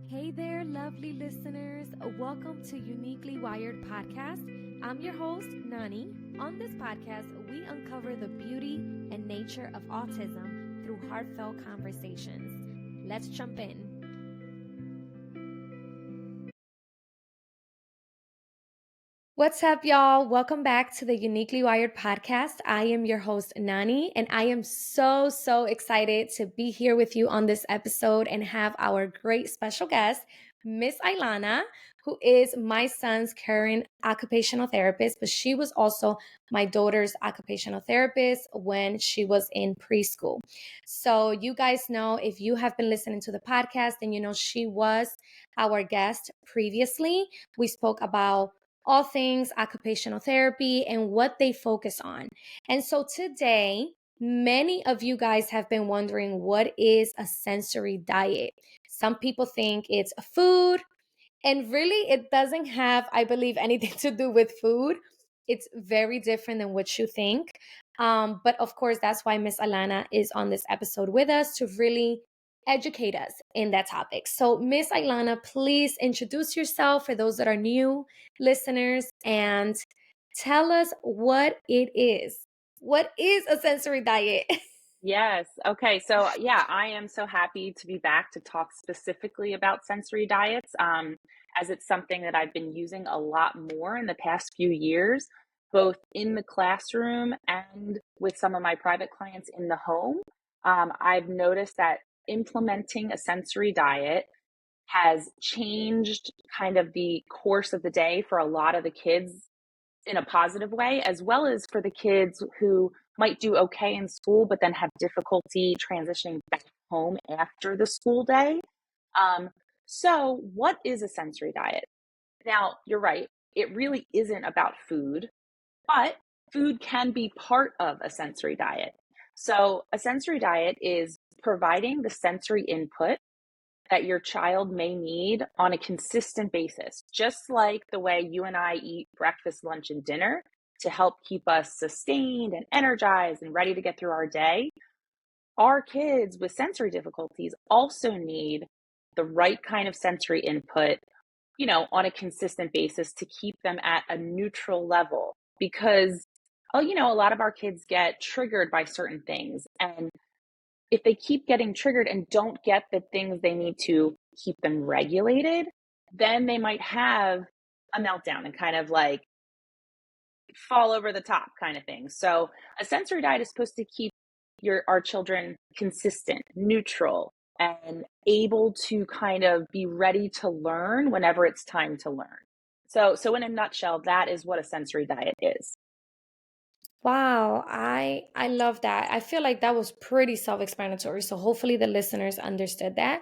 Hey there, lovely listeners. Welcome to Uniquely Wired Podcast. I'm your host, Nani. On this podcast, we uncover the beauty and nature of autism through heartfelt conversations. Let's jump in. What's up, y'all? Welcome back to the Uniquely Wired Podcast. I am your host, Nani, and I am so excited to be here with you on this episode and have our great special guest, Miss Ilana, who is my son's current occupational therapist, but she was also my daughter's occupational therapist when she was in preschool. So you guys know, if you have been listening to the podcast, then you know she was our guest previously. We spoke about all things occupational therapy and what they focus on. And so today, many of you guys have been wondering, what is a sensory diet? Some people think it's a food, and really it doesn't have, I believe, anything to do with food. It's very different than what you think. But of course, that's why Miss Ilana is on this episode with us to really educate us in that topic. So, Miss Ilana, please introduce yourself for those that are new listeners and tell us what it is. What is a sensory diet? Yes. Okay. So, yeah, I am so happy to be back to talk specifically about sensory diets, as it's something that I've been using a lot more in the past few years, both in the classroom and with some of my private clients in the home. I've noticed that implementing a sensory diet has changed kind of the course of the day for a lot of the kids in a positive way, as well as for the kids who might do okay in school, but then have difficulty transitioning back home after the school day. Um, so, what is a sensory diet? Now, you're right, it really isn't about food, but food can be part of a sensory diet. So, a sensory diet is providing the sensory input that your child may need on a consistent basis, just like the way you and I eat breakfast, lunch, and dinner to help keep us sustained and energized and ready to get through our day. Our kids with sensory difficulties also need the right kind of sensory input, on a consistent basis to keep them at a neutral level because, a lot of our kids get triggered by certain things. And if they keep getting triggered and don't get the things they need to keep them regulated, then they might have a meltdown and kind of like fall over the top kind of thing. So a sensory diet is supposed to keep our children consistent, neutral, and able to kind of be ready to learn whenever it's time to learn. So in a nutshell, that is what a sensory diet is. Wow, I love that. I feel like that was pretty self-explanatory. So hopefully the listeners understood that.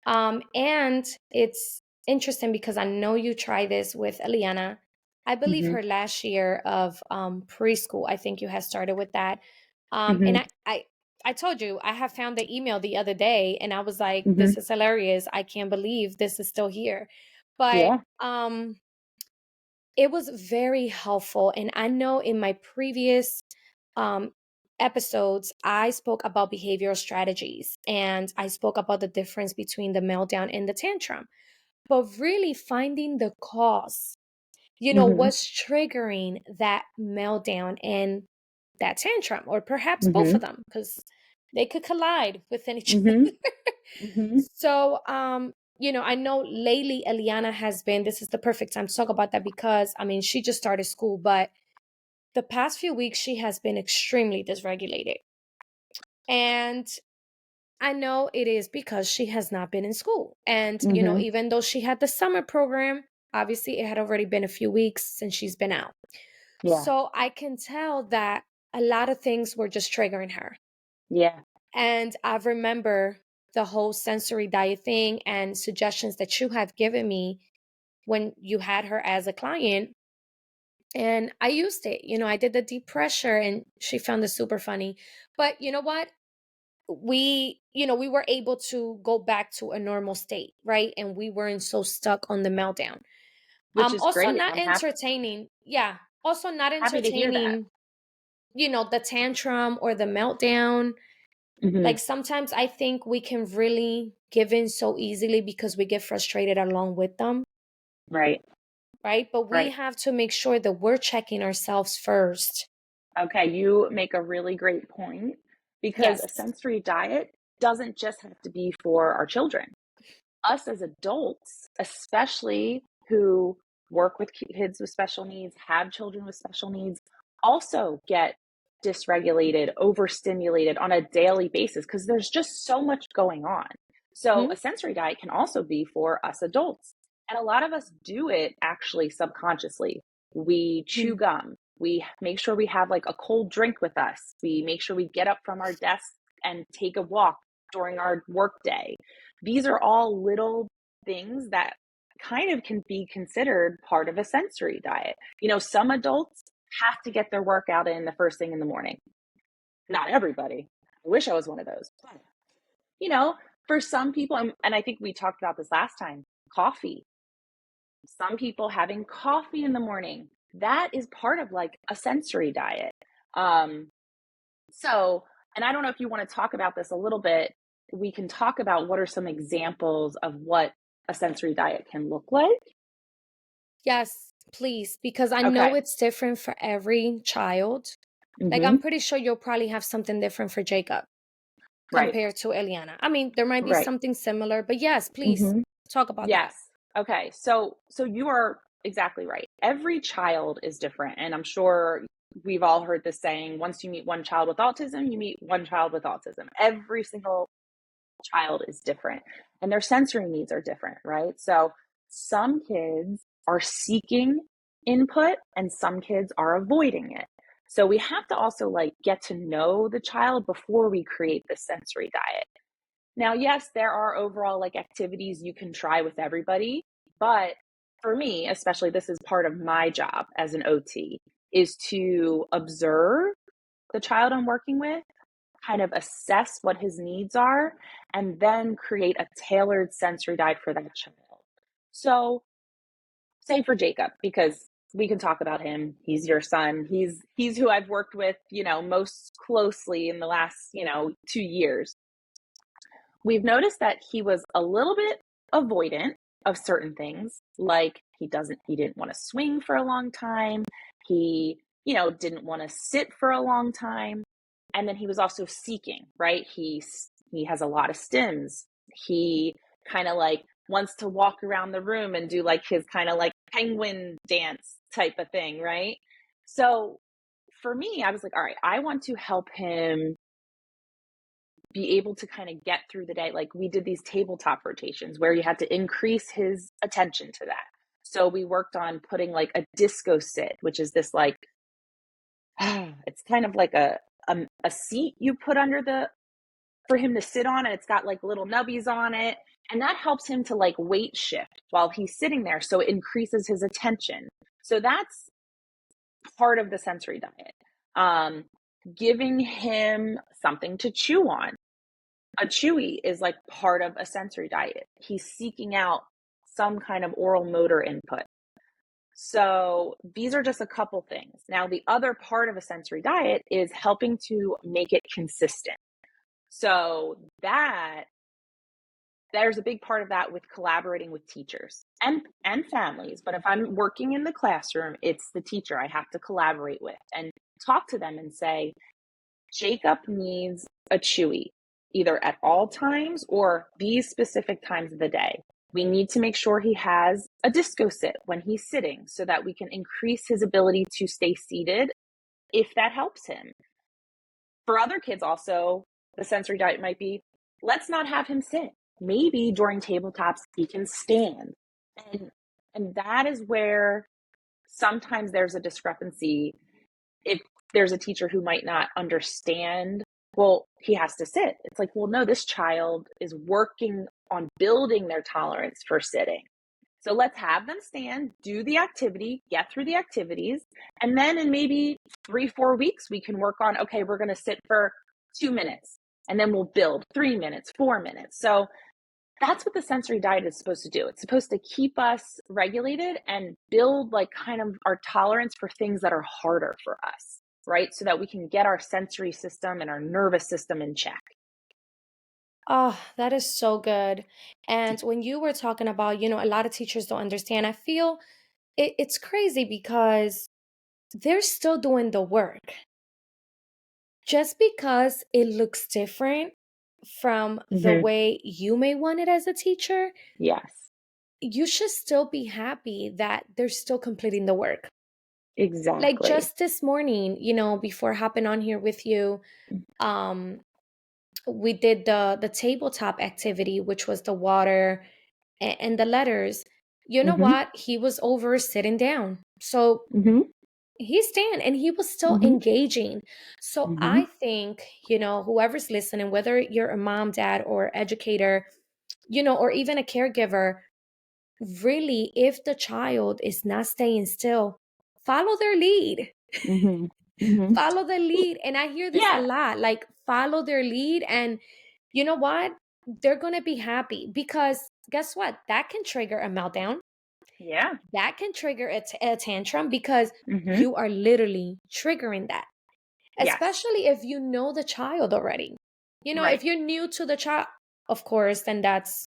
And it's interesting because I know you try this with Eliana. I believe Mm-hmm. her last year of preschool. I think you had started with that. And Mm-hmm. I told you I have found the email the other day, and I was like, Mm-hmm. this is hilarious. I can't believe this is still here. But Yeah. it was very helpful. And I know in my previous um, episodes, I spoke about behavioral strategies and I spoke about the difference between the meltdown and the tantrum. But really finding the cause, Mm-hmm. what's triggering that meltdown and that tantrum, or perhaps both Mm-hmm. of them, because they could collide within each Mm-hmm. other. Mm-hmm. So, I know lately Eliana has been, this is the perfect time to talk about that because, I mean, she just started school, but the past few weeks she has been extremely dysregulated. And I know it is because she has not been in school. And, Mm-hmm. even though she had the summer program, obviously it had already been a few weeks since she's been out. Yeah. So I can tell that a lot of things were just triggering her. Yeah. And I remember the whole sensory diet thing and suggestions that you had given me when you had her as a client. And I used it. I did the deep pressure and she found it super funny. But you know what? We were able to go back to a normal state, right? And we weren't so stuck on the meltdown. Which is Also great. not I'm entertaining. Yeah. Also not happy to hear that. entertaining, the tantrum or the meltdown. Hmm. Like sometimes I think we can really given so easily because we get frustrated along with them, Right. right? But we Right. have to make sure that we're checking ourselves first. Okay, you make a really great point because a Yes. sensory diet doesn't just have to be for our children. Us as adults, especially who work with kids with special needs, have children with special needs, also get dysregulated, overstimulated on a daily basis because there's just so much going on. So, Hmm. a sensory diet can also be for us adults. And a lot of us do it actually subconsciously. We chew gum. We make sure we have like a cold drink with us. We make sure we get up from our desk and take a walk during our work day. These are all little things that kind of can be considered part of a sensory diet. Some adults have to get their workout in the first thing in the morning. Not everybody. I wish I was one of those. But, you know, for some people, and I think we talked about this last time, coffee. Some people having coffee in the morning, that is part of like a sensory diet. Um, so, and I don't know if you want to talk about this a little bit. We can talk about what are some examples of what a sensory diet can look like. Yes, please, because I know Okay. it's different for every child. Like, I'm Mm-hmm. pretty sure you'll probably have something different for Jacob Right. compared to Eliana. I mean, there might be Right. something similar, but yes, please Mm-hmm. talk about that. Yes. Okay. So you are exactly right. Every child is different, and I'm sure we've all heard this saying: once you meet one child with autism, you meet one child with autism. Every single child is different and their sensory needs are different, right? So some kids are seeking input and some kids are avoiding it. So we have to also like get to know the child before we create the sensory diet. Now, yes, there are overall like activities you can try with everybody, but for me, especially this is part of my job as an OT is to observe the child I'm working with, kind of assess what his needs are, and then create a tailored sensory diet for that child. So, say for Jacob, because we can talk about him. He's your son. He's who I've worked with, most closely in the last, 2 years. We've noticed that he was a little bit avoidant of certain things, like he didn't want to swing for a long time. He, didn't want to sit for a long time. And then he was also seeking, right? He has a lot of stims. He kind of like wants to walk around the room and do like his kind of like penguin dance type of thing, right? So for me, I was like, all right, I want to help him be able to kind of get through the day. Like we did these tabletop rotations where you had to increase his attention to that. So we worked on putting like a disco sit, which is this like it's kind of like a seat you put under the for him to sit on, and it's got like little nubbies on it, and that helps him to like weight shift while he's sitting there, so it increases his attention. So that's part of the sensory diet. Giving him something to chew on. A chewy is like part of a sensory diet. He's seeking out some kind of oral motor input. So these are just a couple things. Now, the other part of a sensory diet is helping to make it consistent. So there's a big part of that with collaborating with teachers and families. But if I'm working in the classroom, it's the teacher I have to collaborate with and talk to them and say, Jacob needs a chewy, either at all times or these specific times of the day. We need to make sure he has a disco sit when he's sitting so that we can increase his ability to stay seated if that helps him. For other kids, also, the sensory diet might be let's not have him sit. Maybe during tabletops, he can stand. And, and that is where sometimes there's a discrepancy if there's a teacher who might not understand, well, he has to sit. It's like, well, no, this child is working on building their tolerance for sitting. So let's have them stand, do the activity, get through the activities. And then in maybe 3, 4 weeks, we can work on, okay, we're going to sit for 2 minutes and then we'll build 3 minutes, 4 minutes. So that's what the sensory diet is supposed to do. It's supposed to keep us regulated and build like kind of our tolerance for things that are harder for us, right? So that we can get our sensory system and our nervous system in check. Oh, that is so good. And when you were talking about, a lot of teachers don't understand, I feel it's crazy because they're still doing the work. Just because it looks different from the Hmm. way you may want it as a teacher, Yes, you should still be happy that they're still completing the work. Like exactly. just this morning, before hopping on here with you, um, we did the tabletop activity, which was the water and the letters. You know Hmm. what? He was over sitting down. So Hmm. he's staying and he was still Hmm. engaging. So Hmm. I think, whoever's listening, whether you're a mom, dad, or educator, or even a caregiver, really, if the child is not staying still, follow their lead. Hmm. Hmm. Follow the lead. And I hear this a Yeah, lot, like follow their lead. And you know what? They're going to be happy because guess what? That can trigger a meltdown. yeah. That can trigger a tantrum because Hmm. you are literally triggering that, Yes. especially if you know the child already. Right. If you're new to the child, of course, then that's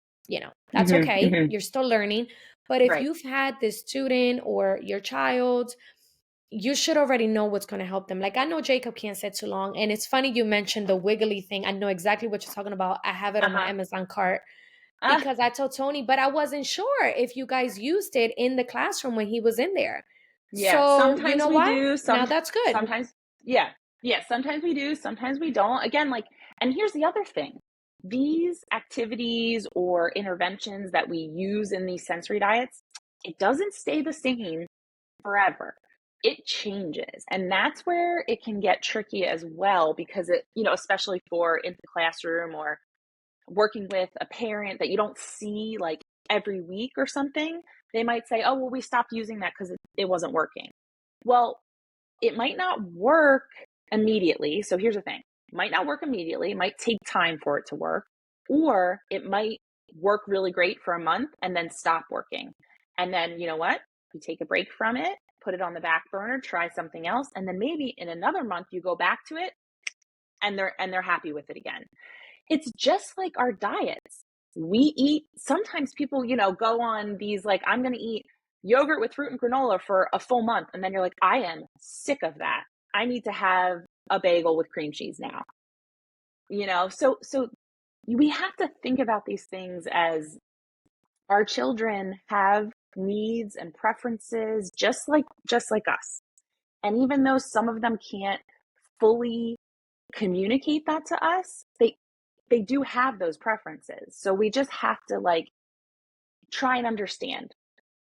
Hmm. okay. Hmm. You're still learning. But if Right. you've had this student or your child, you should already know what's going to help them. Like I know Jacob can't sit too long. And it's funny you mentioned the wiggly thing. I know exactly what you're talking about. I have it on my Uh-huh. Amazon cart Uh, because I told Tony, but I wasn't sure if you guys used it in the classroom when he was in there. yeah. So, you Sometimes know we what? do. Now that's good. Sometimes, yeah. Yeah. Sometimes we do. Sometimes we don't. Again, and here's the other thing. These activities or interventions that we use in these sensory diets, it doesn't stay the same forever. It changes. And that's where it can get tricky as well because especially for in the classroom or working with a parent that you don't see like every week or something, they might say, oh, well, we stopped using that because it wasn't working. Well, it might not work immediately. So here's the thing, it might not work immediately, it might take time for it to work, or it might work really great for a month and then stop working. And then, you know what? You take a break from it, put it on the back burner, try something else, and then maybe in another month you go back to it and they're happy with it again. It's just like our diets. We eat, sometimes people, go on these like, I'm going to eat yogurt with fruit and granola for a full month. And then you're like, I am sick of that. I need to have a bagel with cream cheese now. So we have to think about these things as our children have needs and preferences just like us. And even though some of them can't fully communicate that to us, they do have those preferences. So we just have to like try and understand,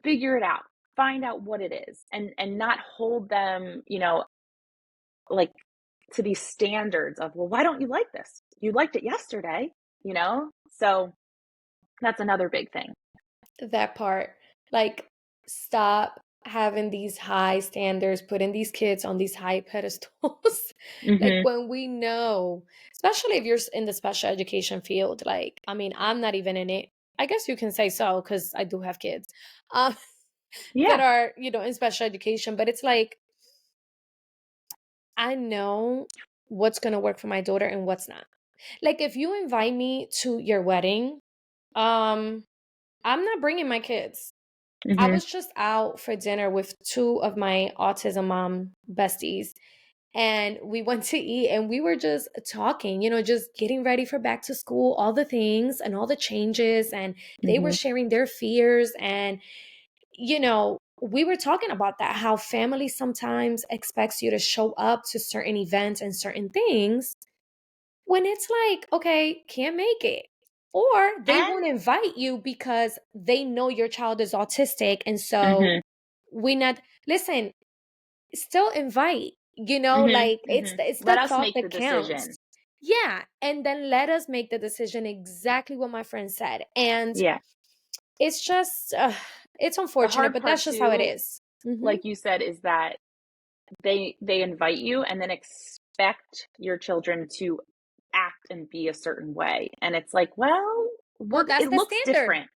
figure it out, find out what it is, and not hold them, like to these standards of, well, why don't you like this? You liked it yesterday. So that's another big thing. That part. Like, stop having these high standards, putting these kids on these high pedestals. Like, Mhm. when we know, especially if you're in the special education field, like, I mean, I'm not even in it. I guess you can say so because I do have kids um, that Yeah. are, in special education, but it's like, I know what's going to work for my daughter and what's not. Like, if you invite me to your wedding, um, I'm not bringing my kids. I Mhm. was just out for dinner with two of my autism mom besties, and we went to eat and we were just talking, just getting ready for back to school, all the things and all the changes. And they were Mhm. sharing their fears. And, we were talking about that, how family sometimes expects you to show up to certain events and certain things when it's like, okay, can't make it. Or they And won't invite you because they know your child is autistic. And so mhm. we not listen, still invite, Mhm. like Mhm. it's the Let us thought make the that decision. counts. Yeah. And then let us make the decision exactly what my friend said. And Yeah. it's just it's The unfortunate, hard but part that's just how it too, is. like you said, is that they invite you and then expect your children to act and be a certain way. And it's like, well, Well, that's it the looks standard. different.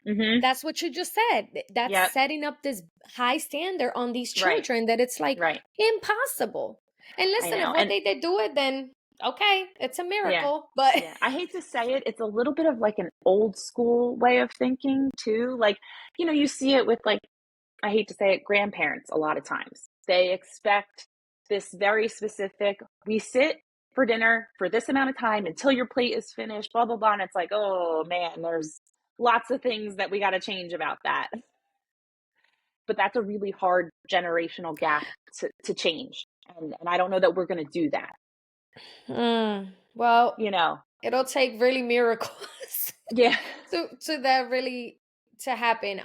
Mhm. That's what you just said. That's Yep. setting up this high standard on these Right. children that it's like Right. impossible. And I listen, if know. what And they do it, then Okay, it's a Yeah. miracle, but Yeah. I hate to say it, it's a little bit of like an old school way of thinking too. Like, you see it with like, I hate to say it, grandparents a lot of times. They expect this very specific, we sit for dinner for this amount of time until your plate is finished, blah, blah, blah. And it's like, oh man, there's lots of things that we got to change about that. But that's a really hard generational gap to change. And I don't know that we're going to do that, well, you know? it'll take really miracles Yeah. to that really to happen.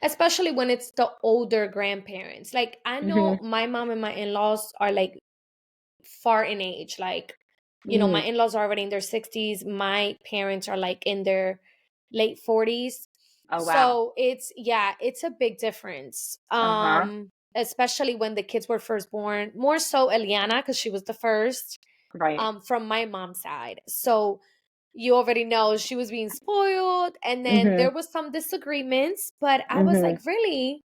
Especially when it's the older grandparents. Like I know Hmm. my mom and my in-laws are like far in age. Like, my Hmm. in-laws are already in their 60s. My parents are like in their late 40s. Oh, wow. So it's a big difference. Uh-huh. Especially when the kids were first born. More so Eliana, because she was the first, Right. from my mom's side. So you already know she was being spoiled. And then Hmm. there was some disagreements, but I was Hmm. like, really?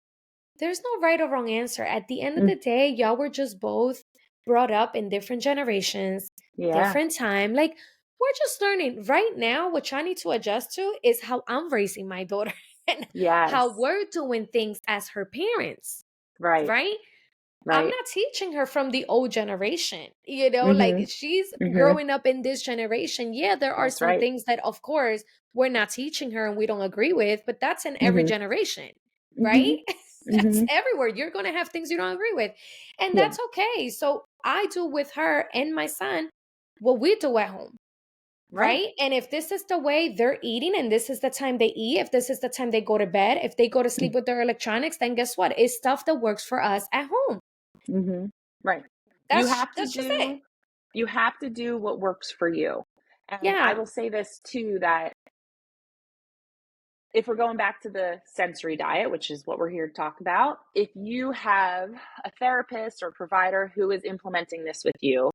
There's no right or wrong answer. At the end of Mm. the day, y'all were just both brought up in different generations, Yeah. different time. Like, we're just learning. Right now, what y'all need to adjust to is how I'm raising my daughter and how Yes. we're doing things as her parents, Right. right? I'm Right. not teaching her from the old generation, like Hmm. she's Hmm. growing up in this generation. Yeah, there are That's some right. things that, of course, we're not teaching her and we don't agree with, but that's in every Hmm. generation, right? Hmm. That's Hmm. everywhere. You're going to have things you don't agree with, and Yeah. that's okay. So I do with her and my son what we do at home. Right. Right. And if this is the way they're eating and this is the time they eat, if this is the time they go to bed, if they go to sleep with their electronics, then guess what? It's stuff that works for us at home. Hmm. Right. You That's have to that's just it. do you have to do what works for you. And I Yeah. will say this too, that if we're going back to the sensory diet, which is what we're here to talk about, if you have a therapist or provider who is implementing this with you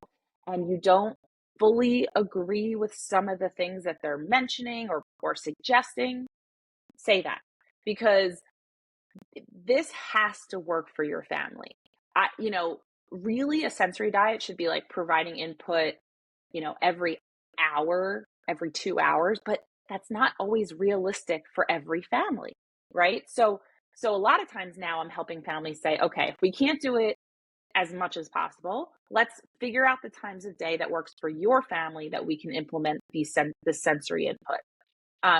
and you don't fully agree with some of the things that they're mentioning or suggesting, say that, because this has to work for your family. Really a sensory diet should be like providing input, every hour, every 2 hours, but that's not always realistic for every family, right? So a lot of times now I'm helping families say, okay, if we can't do it as much as possible, let's figure out the times of day that works for your family that we can implement the sensory input.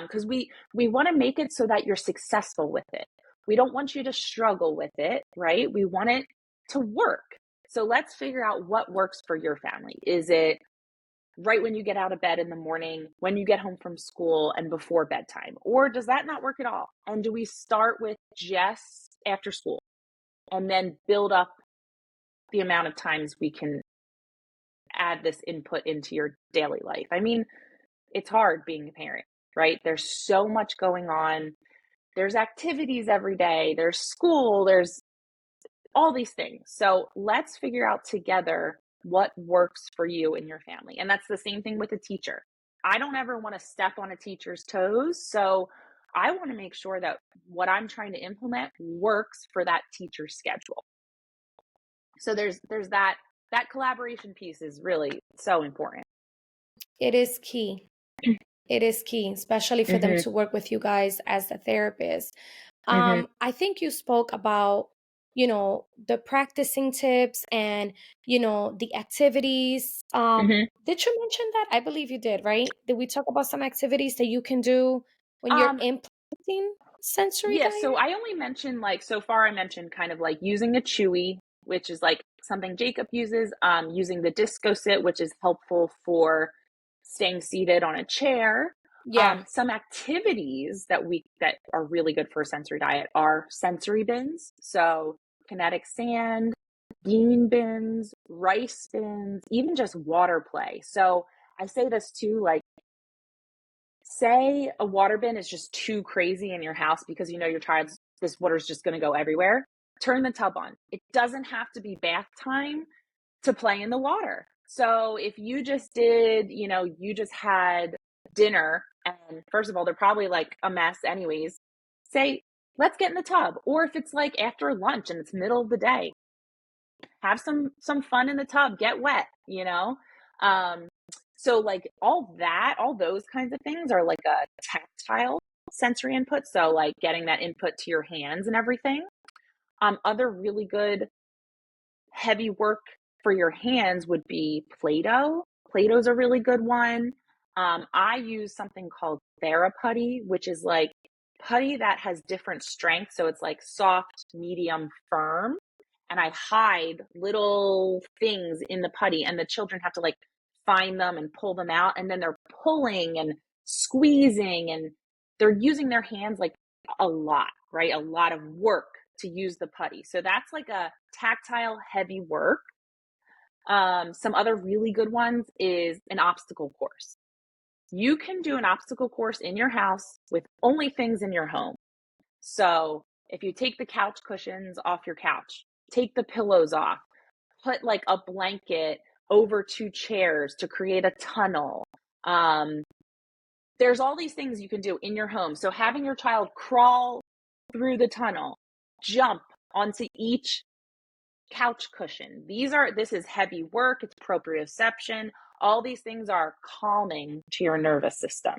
Because we want to make it so that you're successful with it. We don't want you to struggle with it, right? We want it to work. So let's figure out what works for your family. Is it right when you get out of bed in the morning, when you get home from school, and before bedtime? Or does that not work at all? And do we start with just after school and then build up the amount of times we can add this input into your daily life? I mean, it's hard being a parent, right? There's so much going on. There's activities every day, there's school, there's all these things. So let's figure out together what works for you and your family. And that's the same thing with a teacher. I don't ever want to step on a teacher's toes. So I want to make sure that what I'm trying to implement works for that teacher's schedule. So there's that collaboration piece is really so important. It is key. It is key, especially for them Mhm. to work with you guys as a therapist. Mhm. I think you spoke about, the practicing tips and, the activities. Mhm. Did you mention that? I believe you did, right? Did we talk about some activities that you can do when you're Um implementing sensory Yeah, so diet? I only mentioned like so far I mentioned kind of like using a chewy, which is like something Jacob uses, using the disco sit, which is helpful for staying seated on a chair. Yeah. Some activities that are really good for a sensory diet are sensory bins. So kinetic sand, bean bins, rice bins, even just water play. So I say this too, like say a water bin is just too crazy in your house because you know your child's this water's just going to go everywhere. Turn the tub on. It doesn't have to be bath time to play in the water. So if you just did, you just had dinner and first of all they're probably like a mess anyways. Say let's get in the tub, or if it's like after lunch and it's middle of the day, have some fun in the tub, get wet. Um, so like all those kinds of things are like a tactile sensory input. So like getting that input to your hands and everything. Other really good heavy work for your hands would be Play-Doh. Play-Doh's a really good one. I use something called TheraPutty, which is like putty that has different strengths. So it's like soft, medium, firm. And I hide little things in the putty, and the children have to like find them and pull them out. And then they're pulling and squeezing, and they're using their hands like a lot, right? A lot of work to use the putty. So that's like a tactile heavy work. Some other really good ones is an obstacle course. You can do an obstacle course in your house with only things in your home. So if you take the couch cushions off your couch, take the pillows off, put like a blanket over two chairs to create a tunnel. Um, there's all these things you can do in your home. So having your child crawl through the tunnel, jump onto each couch cushion. This is heavy work, it's proprioception. All these things are calming to your nervous system.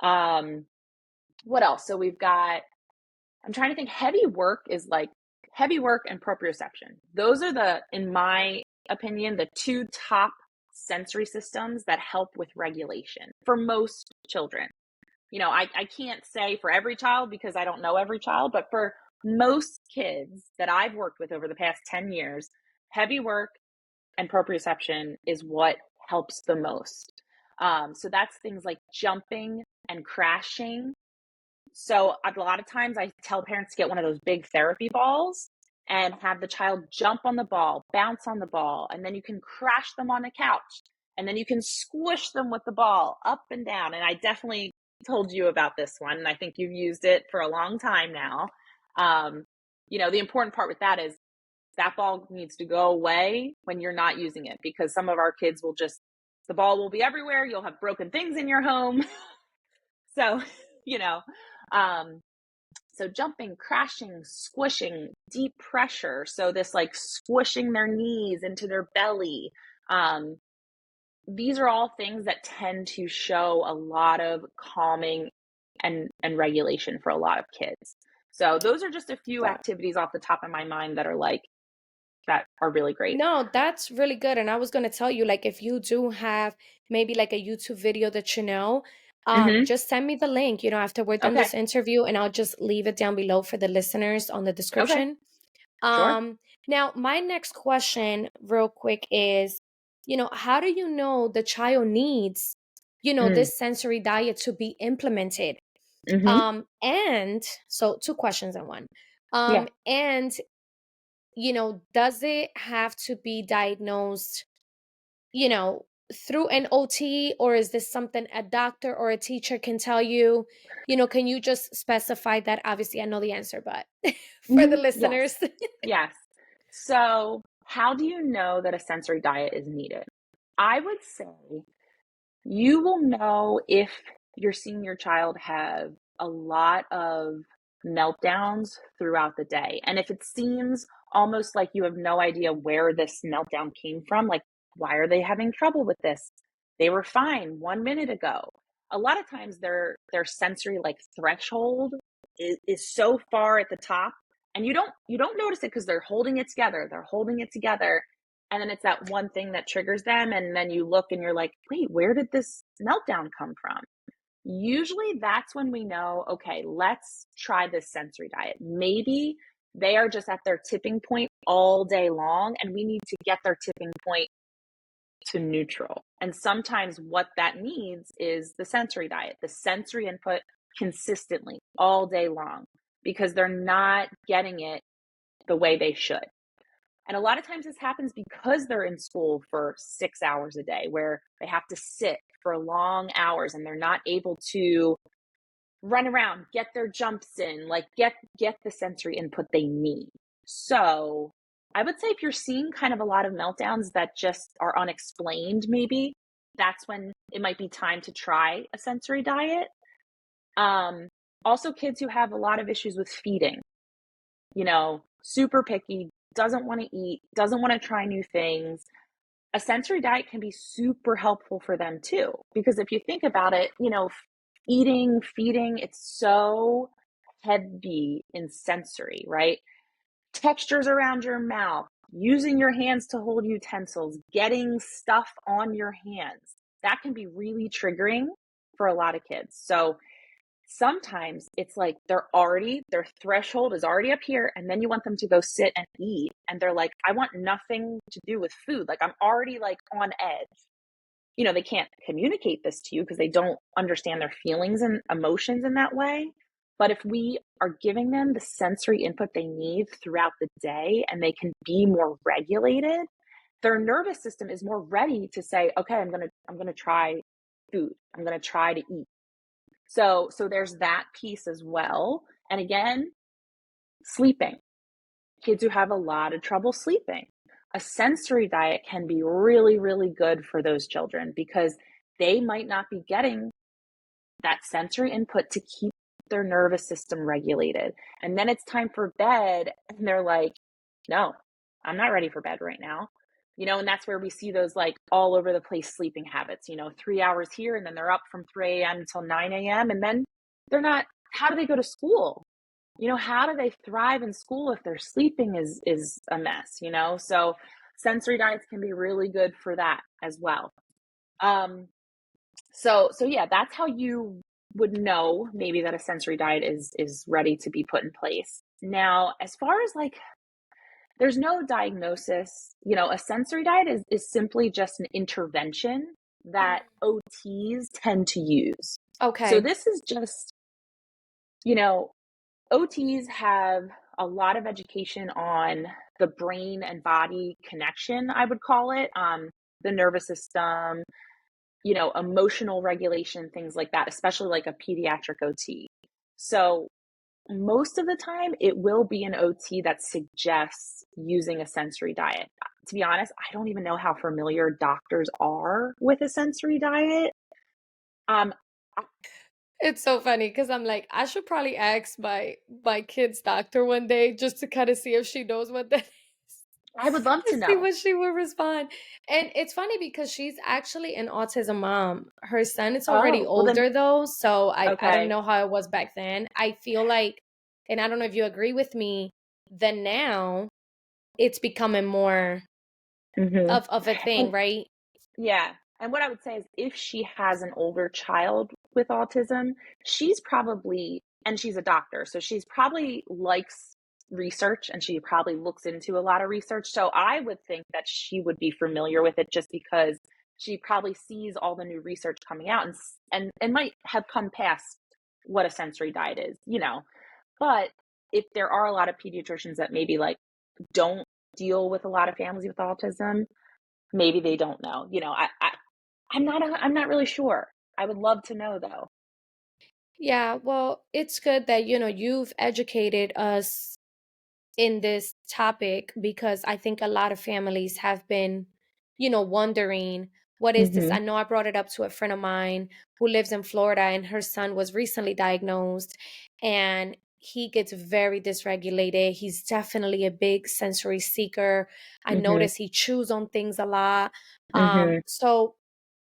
Um, what else? So we've got, I'm trying to think, heavy work is like heavy work and proprioception. Those are in my opinion, the two top sensory systems that help with regulation for most children. I can't say for every child because I don't know every child, but for most kids that I've worked with over the past 10 years, heavy work and proprioception is what helps the most. So that's things like jumping and crashing. So a lot of times I tell parents to get one of those big therapy balls and have the child jump on the ball, bounce on the ball, and then you can crash them on the couch. And then you can squish them with the ball up and down. And I definitely told you about this one, and I think you've used it for a long time now. The important part with that is that ball needs to go away when you're not using it, because some of our kids the ball will be everywhere. You'll have broken things in your home. So, you know, um, so jumping, crashing, squishing, deep pressure. So this like squishing their knees into their belly. Um, these are all things that tend to show a lot of calming and regulation for a lot of kids. So those are just a few Wow. activities off the top of my mind that are really great. No, that's really good. And I was going to tell you, like, if you do have maybe like a YouTube video that Mm-hmm. just send me the link, after we're done Okay. this interview, and I'll just leave it down below for the listeners on the Okay. description. Sure. Now my next question, real quick, is, how do you know the child needs, Mm. this sensory diet to be implemented? Mm-hmm. And so two questions in one. Yeah. And does it have to be diagnosed, you know, through an OT, or is this something a doctor or a teacher can tell you? Can you just specify that? Obviously, I know the answer, but for the Mm-hmm. Yes. listeners. Yes. So how do you know that a sensory diet is needed? I would say you will know if you're seeing your child have a lot of meltdowns throughout the day. And if it seems almost like you have no idea where this meltdown came from, like, why are they having trouble with this? They were fine 1 minute ago. A lot of times their sensory like threshold is so far at the top, and you don't notice it because they're holding it together. They're holding it together, and then it's that one thing that triggers them, and then you look and you're like, wait, where did this meltdown come from? Usually that's when we know, okay, let's try this sensory diet. Maybe they are just at their tipping point all day long, and we need to get their tipping point to neutral. And sometimes what that needs is the sensory diet, the sensory input consistently all day long, because they're not getting it the way they should. And a lot of times this happens because they're in school for 6 hours a day, where they have to sit for long hours and they're not able to run around, get their jumps in, like get the sensory input they need. So I would say if you're seeing kind of a lot of meltdowns that just are unexplained, maybe that's when it might be time to try a sensory diet. Um, Also, kids who have a lot of issues with feeding, super picky, doesn't want to eat, doesn't want to try new things. a sensory diet can be super helpful for them too. Because if you think about it, eating, feeding, it's so heavy in sensory, right? Textures around your mouth, using your hands to hold utensils, getting stuff on your hands. That can be really triggering for a lot of kids. So sometimes it's like their threshold is already up here, and then you want them to go sit and eat, and they're like, I want nothing to do with food. Like I'm already like on edge. They can't communicate this to you because they don't understand their feelings and emotions in that way. But if we are giving them the sensory input they need throughout the day and they can be more regulated, their nervous system is more ready to say, okay, I'm going to try food. I'm going to try to eat. So there's that piece as well. And again, sleeping. Kids who have a lot of trouble sleeping. A sensory diet can be really, really good for those children because they might not be getting that sensory input to keep their nervous system regulated. And then it's time for bed, and they're like, no, I'm not ready for bed right now. And that's where we see those like all over the place sleeping habits, 3 hours here, and then they're up from 3 a.m. until 9 a.m. And then they're not, how do they go to school? How do they thrive in school if their sleeping is a mess? So sensory diets can be really good for that as well. So yeah, that's how you would know maybe that a sensory diet is ready to be put in place. Now, as far as like there's no diagnosis, a sensory diet is simply just an intervention that OTs tend to use. So Okay. this is just, you know, OTs have a lot of education on the brain and body connection, I would call it, the nervous system, emotional regulation, things like that, especially like a pediatric OT. So most of the time, it will be an OT that suggests using a sensory diet. To be honest, I don't even know how familiar doctors are with a sensory diet. Um, It's so funny because I'm like, I should probably ask my kid's doctor one day just to kind of see if she knows what that is. I would love To to see know. what she would respond. And it's funny because she's actually an autism mom. Her son is already Oh, well then, older though, so I don't okay. know how it was back then. I feel like, and I don't know if you agree with me, that now it's becoming more hmm of a thing, And right? yeah. And what I would say is if she has an older child with autism, she's probably, and she's a doctor, so she's probably likes research and she probably looks into a lot of research. So I would think that she would be familiar with it just because she probably sees all the new research coming out and might have come past what a sensory diet is. But if there are a lot of pediatricians that maybe like don't deal with a lot of families with autism, maybe they don't know. I'm not really sure. I would love to know though. Yeah, well, it's good that you've educated us in this topic because I think a lot of families have been, wondering what is this? I Mhm. know I brought it up to a friend of mine who lives in Florida and her son was recently diagnosed and he gets very dysregulated. He's definitely a big sensory seeker. I Mhm. notice he chews on things a lot. Mhm. So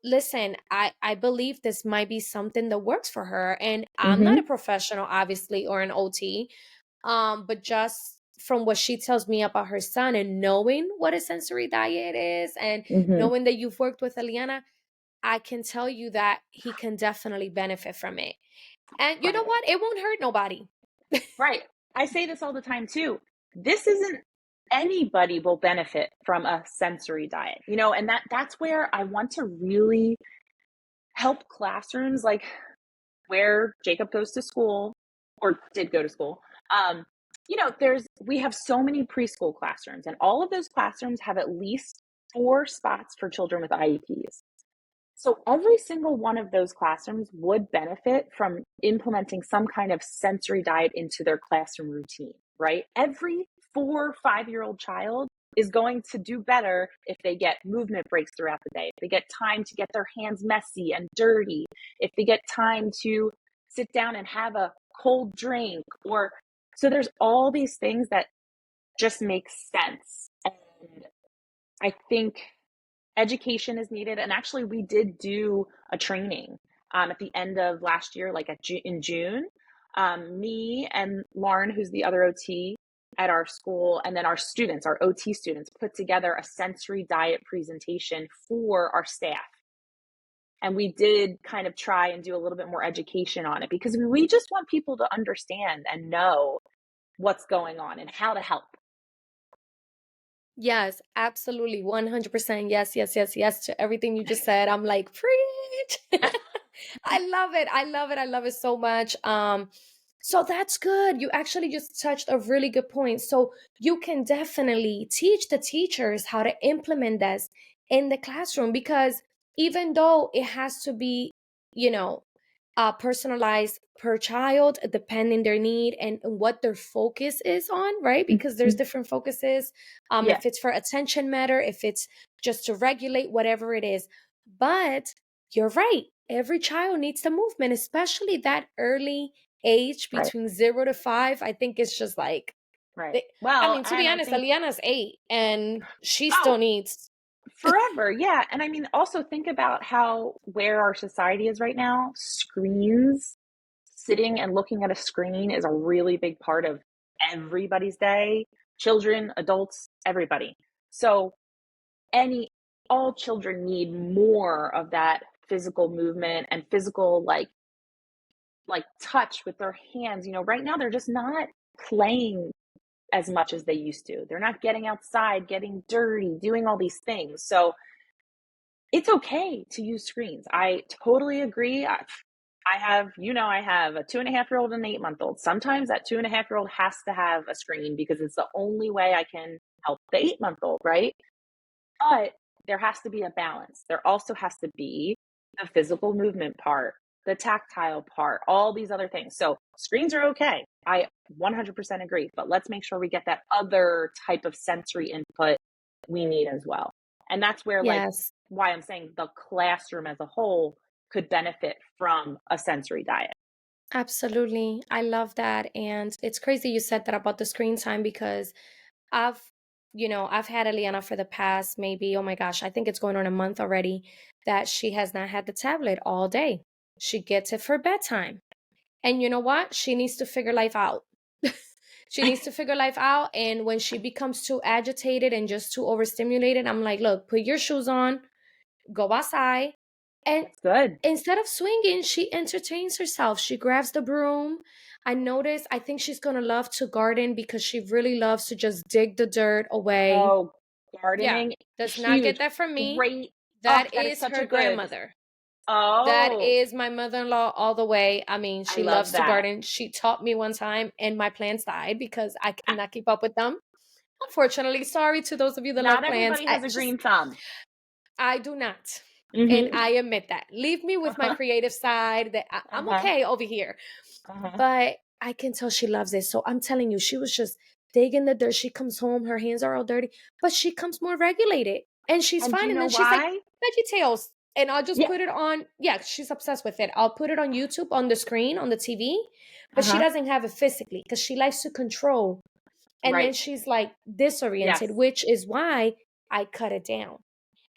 listen, I believe this might be something that works for her and I'm not a Mhm. professional obviously or an OT, but just from what she tells me about her son and knowing what a sensory diet is and Mhm. knowing that you've worked with Eliana, I can tell you that he can definitely benefit from it. And you know Right. what? It won't hurt nobody. Right. I say this all the time too. This isn't anybody will benefit from a sensory diet. And that's where I want to really help classrooms like where Jacob goes to school or did go to school. We have so many preschool classrooms, and all of those classrooms have at least 4 spots for children with IEPs. So every single one of those classrooms would benefit from implementing some kind of sensory diet into their classroom routine, right? Every 4 or 5-year-old child is going to do better if they get movement breaks throughout the day, if they get time to get their hands messy and dirty, if they get time to sit down and have a cold drink, or so there's all these things that just make sense. And I think education is needed. And actually, we did do a training at the end of last year, like in June. Me and Lauren, who's the other OT at our school, and then our students, our OT students, put together a sensory diet presentation for our staff. And we did kind of try and do a little bit more education on it because we just want people to understand and know what's going on and how to help. Yes, absolutely. 100%. Yes, yes, yes, yes to everything you just said. I'm like, preach. I love it. I love it. I love it so much. So that's good. You actually just touched a really good point. So you can definitely teach the teachers how to implement this in the classroom because even though it has to be, you know, personalized per child, depending their need and what their focus is on, right? Because there's Mhm. different focuses. Yeah, If it's for attention matter, if it's just to regulate, whatever it is. But you're right. Every child needs the movement, especially that early age right, between 0 to 5. I think it's just like, right. they, I Well, mean, to be and I honest, think, Aliana's 8 and she oh, still needs, forever. Yeah. And I mean, also think about how where our society is right now. Screens, sitting and looking at a screen is a really big part of everybody's day. Children, adults, everybody. So any all children need more of that physical movement and physical like touch with their hands. Right now they're just not playing as much as they used to. They're not getting outside, getting dirty, doing all these things. So it's okay to use screens. I totally agree. I have a 2.5-year-old and an 8-month-old. Sometimes that 2.5-year-old has to have a screen because it's the only way I can help the 8-month-old, right? But there has to be a balance. There also has to be the physical movement part, the tactile part, all these other things. So screens are okay. I 100% agree, but let's make sure we get that other type of sensory input we need as well. And that's where, like, yes. why I'm saying the classroom as a whole could benefit from a sensory diet. Absolutely. I love that. And it's crazy you said that about the screen time because I've, I've had Eliana for the past maybe, oh my gosh, I think it's going on a month already that she has not had the tablet all day. She gets it for bedtime. And you know what? She needs to figure life out. She needs to figure life out. And when she becomes too agitated and just too overstimulated, I'm like, look, put your shoes on, go outside. And That's good. instead of swinging, she entertains herself. She grabs the broom. I think she's going to love to garden because she really loves to just dig the dirt away. Oh, Yeah, gardening, does not get huge, that from me. great. Oh, That that is is such her a good. grandmother. That Oh, is my mother-in-law all the way. I mean, I she love loves to that. garden. She taught me one time and my plants died because I could not keep up with them. Unfortunately, sorry to those of you that Not love plants. everybody has a green thumb. I do not. And Mhm. I admit that. Leave me with my Uh-huh. creative side that I'm Uh-huh. okay over here. Uh-huh. But I can tell she loves it. So I'm telling you, she was just digging the dirt. She comes home, her hands are all dirty, but she comes more regulated and she's And do fine. you And know then she's like, why? VeggieTales. And I'll just Yeah. put it on. Yeah, she's obsessed with it. I'll put it on YouTube on the screen, on the TV, but she Uh-huh. doesn't have it physically because she likes to control. And then Right. she's like disoriented, Yes. which is why I cut it down.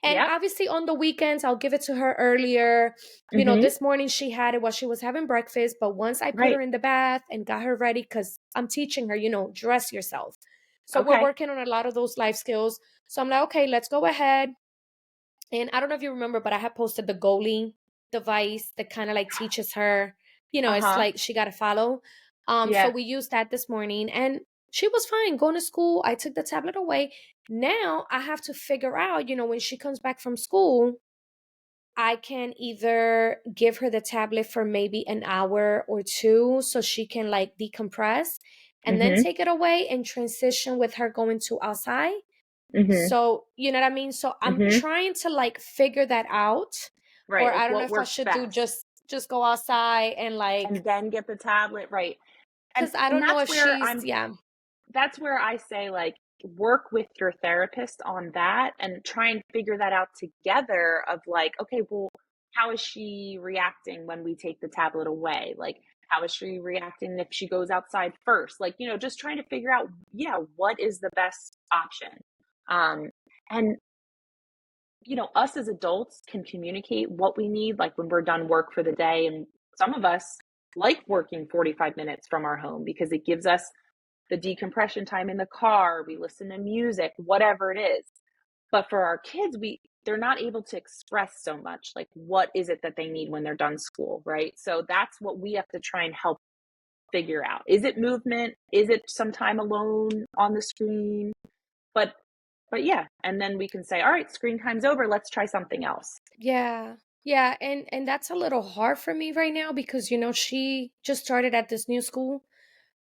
And Yep. obviously on the weekends, I'll give it to her earlier. Mhm. This morning she had it while she was having breakfast. But once I put her Right. in the bath and got her ready, because I'm teaching her, dress yourself. So we're Okay. working on a lot of those life skills. So I'm like, okay, let's go ahead. And I don't know if you remember, but I had posted the goalie device that kind of like teaches her, it's Uh-huh. like she got to follow. So Yeah. we used that this morning and she was fine going to school. I took the tablet away. Now I have to figure out, when she comes back from school, I can either give her the tablet for maybe an hour or two so she can like decompress and then Mhm. take it away and transition with her going to outside. Mhm. So, you know what I mean? So I'm Mhm. trying to like figure that out. Right. Or Like I don't know what if I works should do best. just go outside and like And then get the tablet, right. And cuz I and don't know that's if where she's I'm yeah. that's where I say, like, work with your therapist on that and try and figure that out together of like, okay, well, how is she reacting when we take the tablet away? Like, how is she reacting if she goes outside first? Like, just trying to figure out, yeah, what is the best option? Um, and us as adults can communicate what we need, like when we're done work for the day. And some of us like working 45 minutes from our home because it gives us the decompression time in the car. We listen to music, whatever it is. But for our kids, they're not able to express so much like what is it that they need when they're done school, right? So that's what we have to try and help figure out. Is it movement? Is it some time alone on the screen? But but yeah, and then we can say, all right, screen time's over. Let's try something else. Yeah. Yeah, and that's a little hard for me right now because she just started at this new school.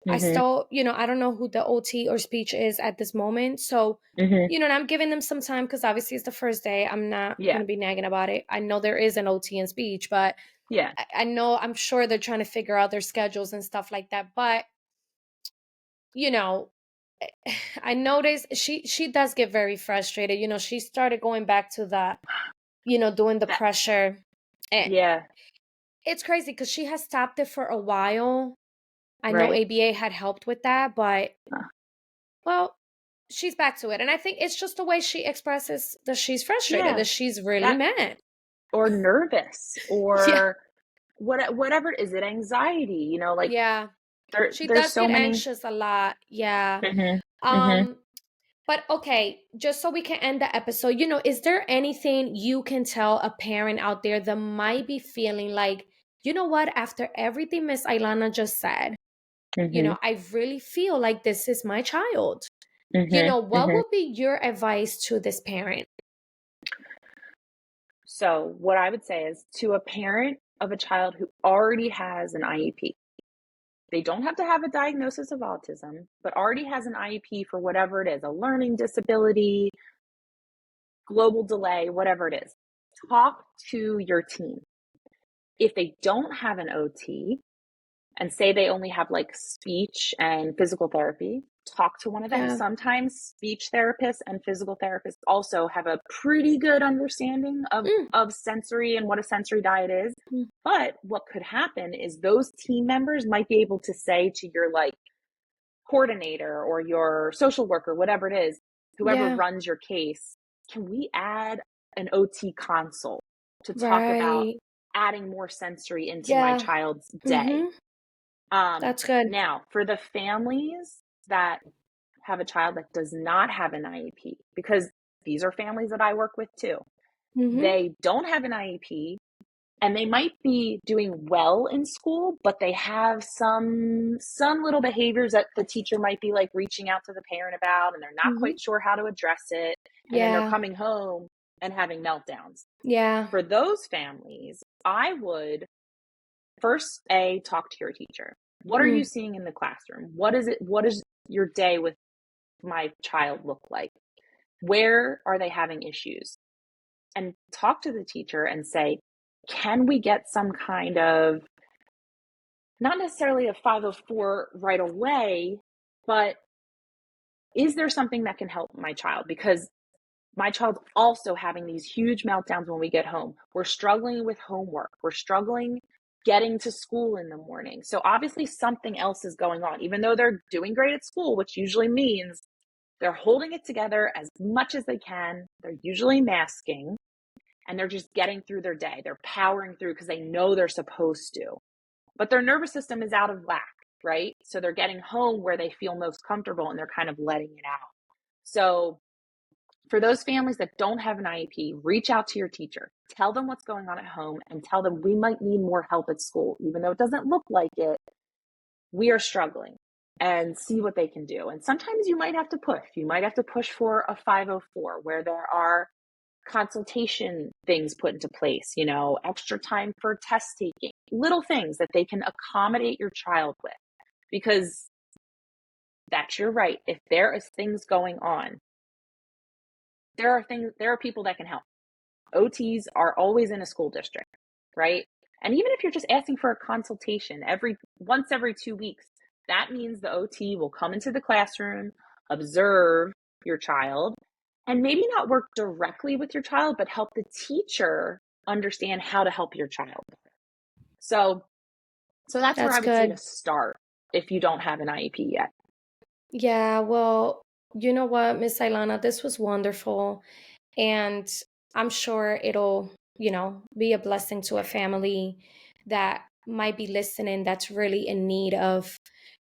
I Mm-hmm. still, I don't know who the OT or speech is at this moment. So, Mm-hmm. and I'm giving them some time because obviously it's the first day. I'm not going Yeah. to be nagging about it. I know there is an OT and speech, but Yeah. I know I'm sure they're trying to figure out their schedules and stuff like that. But, you know, I noticed she does get very frustrated. She started going back to the, doing the That, pressure. And yeah. it's crazy because she has stopped it for a while. I know Right. ABA had helped with that, but Uh, well, she's back to it. And I think it's just the way she expresses that she's frustrated, yeah. that she's really That mad. or nervous Yeah. or whatever. Is it anxiety? Like Yeah. She there's does so get many. anxious a lot. Yeah. Mm-hmm. Mm-hmm. Um, but okay, just so we can end the episode, is there anything you can tell a parent out there that might be feeling like, after everything Miss Ilana just said, Mm-hmm. I really feel like this is my child. Mm-hmm. What Mm-hmm. would be your advice to this parent? So what I would say is to a parent of a child who already has an IEP. They don't have to have a diagnosis of autism, but already has an IEP for whatever it is, a learning disability, global delay, whatever it is. Talk to your team. If they don't have an OT and say they only have like speech and physical therapy, talk to one of them. Yeah. Sometimes speech therapists and physical therapists also have a pretty good understanding Mm, of sensory and what a sensory diet is. mm, But what could happen is those team members might be able to say to your like coordinator or your social worker, whatever it is, whoever yeah. runs your case, can we add an OT consult to talk about Right. adding more sensory into my Yeah. child's day? Mhm. That's good. Now, for the families that have a child that does not have an IEP, because these are families that I work with too, Mhm. they don't have an IEP and they might be doing well in school, but they have some little behaviors that the teacher might be like reaching out to the parent about and they're not Mhm. quite sure how to address it, and then they're Yeah. coming home and having meltdowns. Yeah. For those families, I would first talk to your teacher. What are you Mm. seeing in the classroom? What is your day with my child look like? Where are they having issues? And talk to the teacher and say, can we get some kind of, not necessarily a 504 right away, but is there something that can help my child? Because my child's also having these huge meltdowns when we get home. We're struggling with homework. We're struggling getting to school in the morning. So obviously something else is going on, even though they're doing great at school, which usually means they're holding it together as much as they can. They're usually masking and they're just getting through their day. They're powering through because they know they're supposed to, but their nervous system is out of whack, right? So they're getting home where they feel most comfortable and they're kind of letting it out. So for those families that don't have an IEP, reach out to your teacher. Tell them what's going on at home and tell them we might need more help at school. Even though it doesn't look like it, we are struggling, and see what they can do. And sometimes you might have to push. You might have to push for a 504 where there are consultation things put into place, extra time for test taking, little things that they can accommodate your child with. Because that's your right. If there is things going on, there are people that can help. OTs are always in a school district, right? And even if you're just asking for a consultation once every 2 weeks, that means the OT will come into the classroom, observe your child, and maybe not work directly with your child, but help the teacher understand how to help your child. So, so that's where That's I would say to good. start if you don't have an IEP yet. Yeah, well, you know what, Miss Ilana, this was wonderful. And I'm sure it'll, be a blessing to a family that might be listening that's really in need of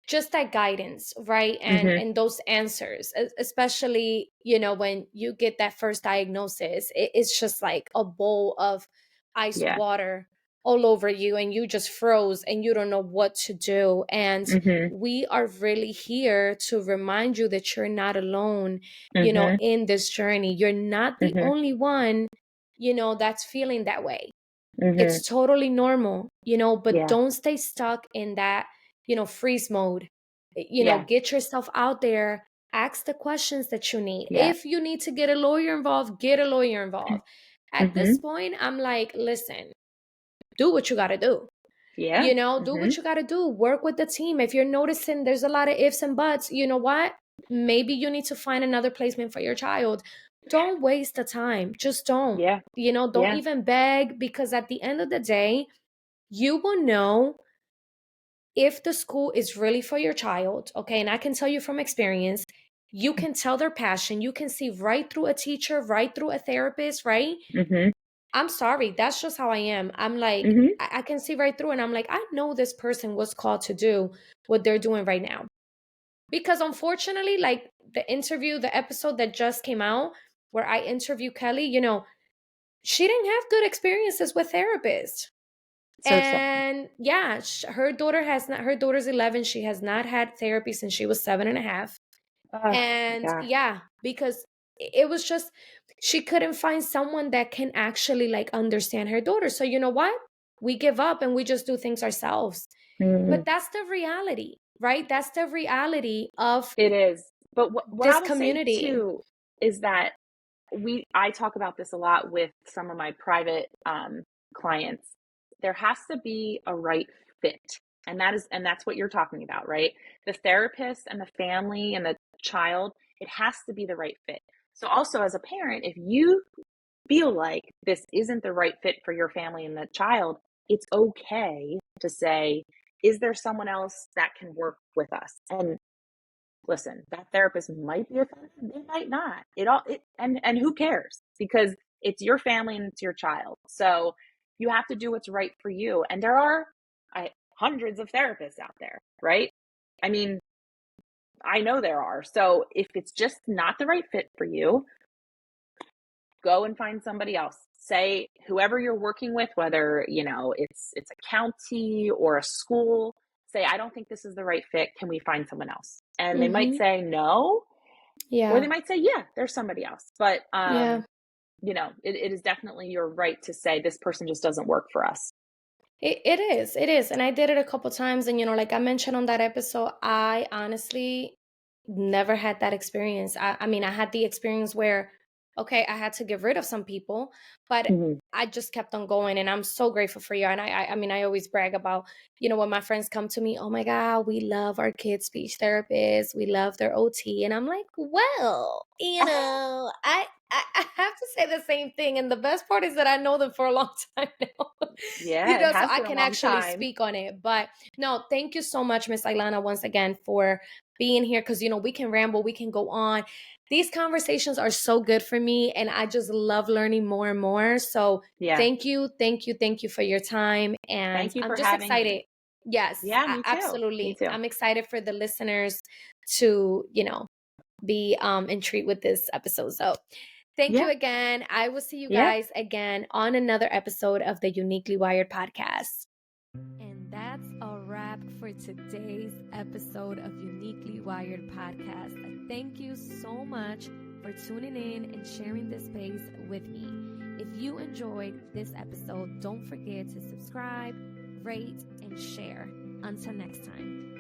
just that guidance, right? and Mhm. and those answers, especially when you get that first diagnosis, it's just like a bowl of ice Yeah. water all over you, and you just froze and you don't know what to do. And Mhm. we are really here to remind you that you're not alone, Mhm. in this journey. You're not the Mhm. only one, that's feeling that way. Mhm. It's totally normal, but Yeah. don't stay stuck in that, freeze mode. Yeah. Get yourself out there, ask the questions that you need. Yeah. If you need to get a lawyer involved, get a lawyer involved. At this Mhm. point, I'm like, listen, do what you got to do. Yeah. Do Mhm. what you got to do. Work with the team. If you're noticing there's a lot of ifs and buts, you know what? Maybe you need to find another placement for your child. Don't waste the time. Just don't. Yeah. Don't Yeah. even beg, because at the end of the day, you will know if the school is really for your child. Okay. And I can tell you from experience, you can tell their passion. You can see right through a teacher, right through a therapist, right? Mhm. I'm sorry. That's just how I am. I'm like, Mhm. I can see right through, and I'm like, I know this person was called to do what they're doing right now. Because unfortunately, like the episode that just came out where I interview Kelly, she didn't have good experiences with therapists. So sad. And yeah, her daughter has not, her daughter's 11. She has not had therapy since she was 7.5. Oh my And gosh. yeah, because it was just, she couldn't find someone that can actually like understand her daughter. So you know what? We give up and we just do things ourselves. Mm. But that's the reality, right? That's the reality of It is. But what I this will say community. too is that I talk about this a lot with some of my private clients. There has to be a right fit. And that's what you're talking about, right? The therapist and the family and the child, it has to be the right fit. So also as a parent, if you feel like this isn't the right fit for your family and the child, it's okay to say, is there someone else that can work with us? And listen, that therapist might be offended, they might not. And who cares? Because it's your family and it's your child. So you have to do what's right for you. And there are hundreds of therapists out there, right? I mean, I know there are. So if it's just not the right fit for you, go and find somebody else. Say whoever you're working with, whether it's a county or a school, say, I don't think this is the right fit, can we find someone else? And they might Hmm. say no, or Yeah. they might say yeah, there's somebody else. But Yeah. it is definitely your right to say this person just doesn't work for us. It is. It is. And I did it a couple times. And, like I mentioned on that episode, I honestly never had that experience. I mean, I had the experience where, okay, I had to get rid of some people, but Hmm. I just kept on going. And I'm so grateful for you. And I mean, I always brag about, when my friends come to me, oh my God, we love our kids' speech therapists. We love their OT. And I'm like, well, I have to say the same thing. And the best part is that I know them for a long time now. Yeah, it So has I been a can long actually time. speak on it. But no, thank you so much, Miss Ilana, once again for being here, because we can ramble, we can go on. These conversations are so good for me, and I just love learning more and more. So Yeah. thank you, thank you, thank you for your time. And Thank you I'm for just having me. excited. Yes, Yeah, me too. Me absolutely. too. I'm excited for the listeners to, be intrigued with this episode. So thank you Yeah. again. I will see you Yeah. guys again on another episode of the Uniquely Wired podcast. And that's a wrap for today's episode of Uniquely Wired podcast. Thank you so much for tuning in and sharing this space with me. If you enjoyed this episode, don't forget to subscribe, rate, and share. Until next time.